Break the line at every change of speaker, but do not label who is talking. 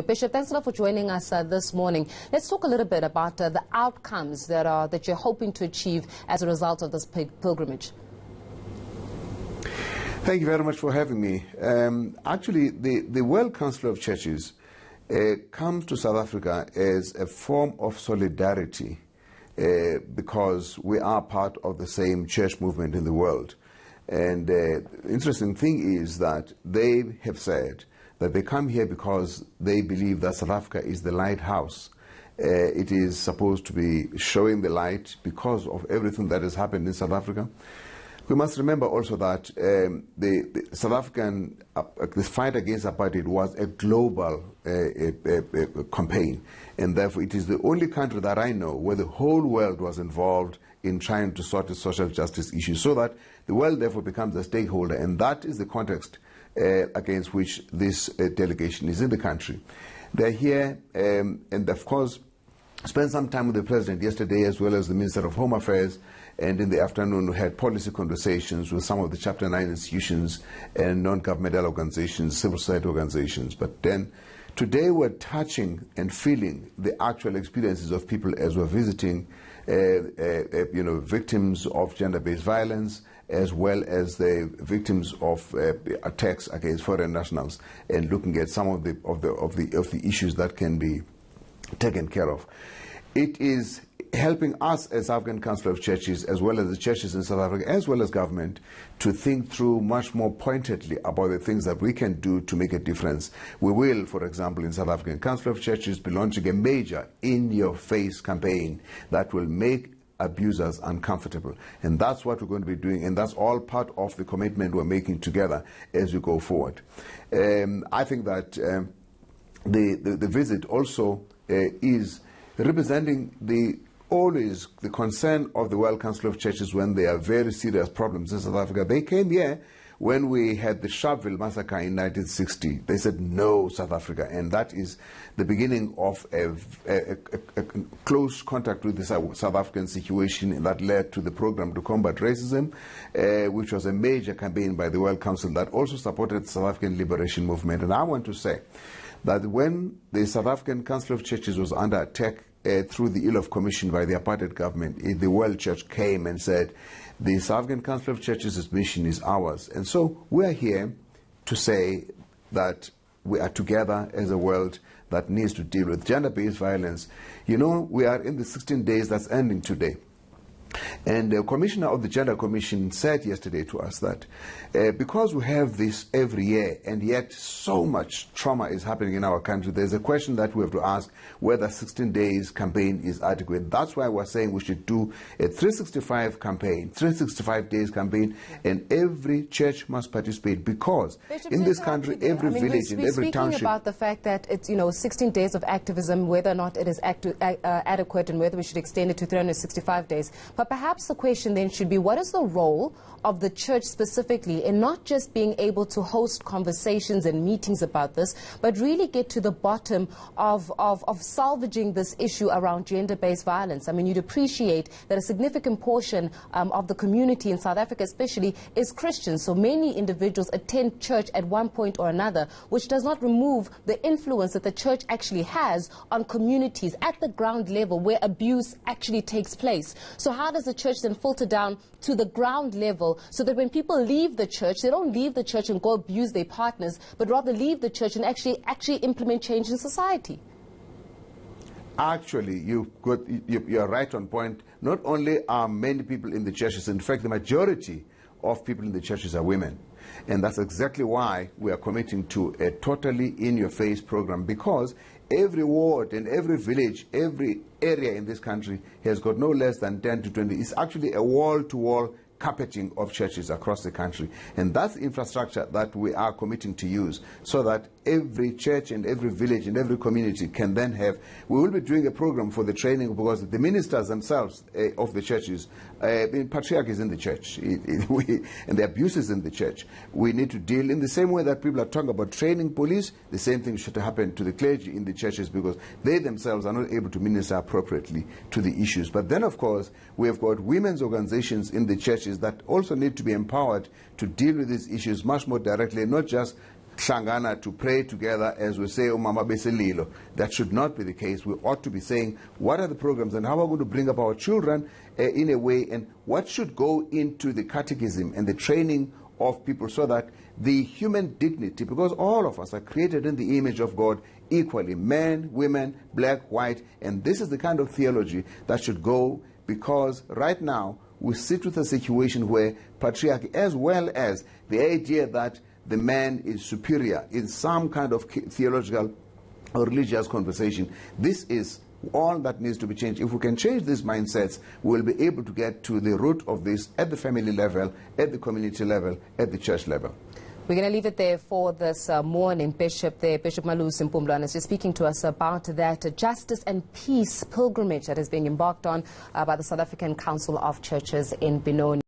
Bishop, thanks a lot for joining us this morning. Let's talk a little bit about the outcomes that you're hoping to achieve as a result of this pilgrimage.
Thank you very much for having me. Actually, the World Council of Churches comes to South Africa as a form of solidarity because we are part of the same church movement in the world. And the interesting thing is that they have said that they come here because they believe that South Africa is the lighthouse. It is supposed to be showing the light because of everything that has happened in South Africa. We must remember also that the South African the fight against apartheid was a global campaign, and therefore it is the only country that I know where the whole world was involved in trying to sort the social justice issues, so that the world therefore becomes a stakeholder, and that is the context against which this delegation is in the country. They're here and of course spent some time with the President yesterday as well as the Minister of Home Affairs, and in the afternoon we had policy conversations with some of the Chapter 9 institutions and non-governmental organizations, civil society organizations. But then today we're touching and feeling the actual experiences of people as we're visiting victims of gender-based violence, as well as the victims of attacks against foreign nationals, and looking at some of the issues that can be taken care of. It is helping us as African Council of Churches, as well as the churches in South Africa, as well as government, to think through much more pointedly about the things that we can do to make a difference. We will, for example, in South African Council of Churches, be launching a major in-your-face campaign that will make abusers uncomfortable, and that's what we're going to be doing, and that's all part of the commitment we're making together as we go forward. I think that the visit also is representing always the concern of the World Council of Churches when there are very serious problems in South Africa. They came here when we had the Sharpeville massacre in 1960. They said no, South Africa, and that is the beginning of a close contact with the South African situation, and that led to the program to combat racism, which was a major campaign by the World Council that also supported the South African liberation movement. And I want to say that when the South African Council of Churches was under attack through the ill of commission by the apartheid government, the World Church came and said, the South African Council of Churches' mission is ours. And so we are here to say that we are together as a world that needs to deal with gender-based violence. You know, we are in the 16 days that's ending today. And the Commissioner of the Gender Commission said yesterday to us that because we have this every year and yet so much trauma is happening in our country, there's a question that we have to ask whether 16 days campaign is adequate. That's why we're saying we should do a 365 campaign, 365 days campaign, and every church must participate, because
Bishop,
in this country, every village and every township...
Speaking about the fact that it's 16 days of activism, whether or not it is adequate and whether we should extend it to 365 days. But perhaps the question then should be, what is the role of the church specifically in not just being able to host conversations and meetings about this, but really get to the bottom of salvaging this issue around gender-based violence? I mean, you'd appreciate that a significant portion of the community in South Africa especially is Christian, so many individuals attend church at one point or another, which does not remove the influence that the church actually has on communities at the ground level where abuse actually takes place. So how does the church then filter down to the ground level so that when people leave the church, they don't leave the church and go abuse their partners, but rather leave the church and actually implement change in society?
Actually, you're right on point. Not only are many people in the churches, in fact, the majority of people in the churches are women. And that's exactly why we are committing to a totally in-your-face program, because every ward and every village, every area in this country has got no less than 10 to 20. It's actually a wall-to-wall carpeting of churches across the country. And that's the infrastructure that we are committing to use, so that every church and every village and every community can then have... We will be doing a program for the training, because the ministers themselves of the churches, patriarchy is in the church, and the abuses in the church. We need to deal in the same way that people are talking about training police. The same thing should happen to the clergy in the churches, because they themselves are not able to minister appropriately to the issues. But then, of course, we have got women's organizations in the churches that also need to be empowered to deal with these issues much more directly, not just hlangana to pray together, as we say, umama beselilo. That should not be the case. We ought to be saying, what are the programs and how are we going to bring up our children in a way, and what should go into the catechism and the training of people, so that the human dignity, because all of us are created in the image of God equally, men, women, black, white, and this is the kind of theology that should go, because right now we sit with a situation where patriarchy, as well as the idea that the man is superior in some kind of theological or religious conversation, this is all that needs to be changed. If we can change these mindsets, we'll be able to get to the root of this at the family level, at the community level, at the church level.
We're going to leave it there for this morning. Bishop Malusi Mpumlwana is just speaking to us about that justice and peace pilgrimage that is being embarked on by the South African Council of Churches in Benoni.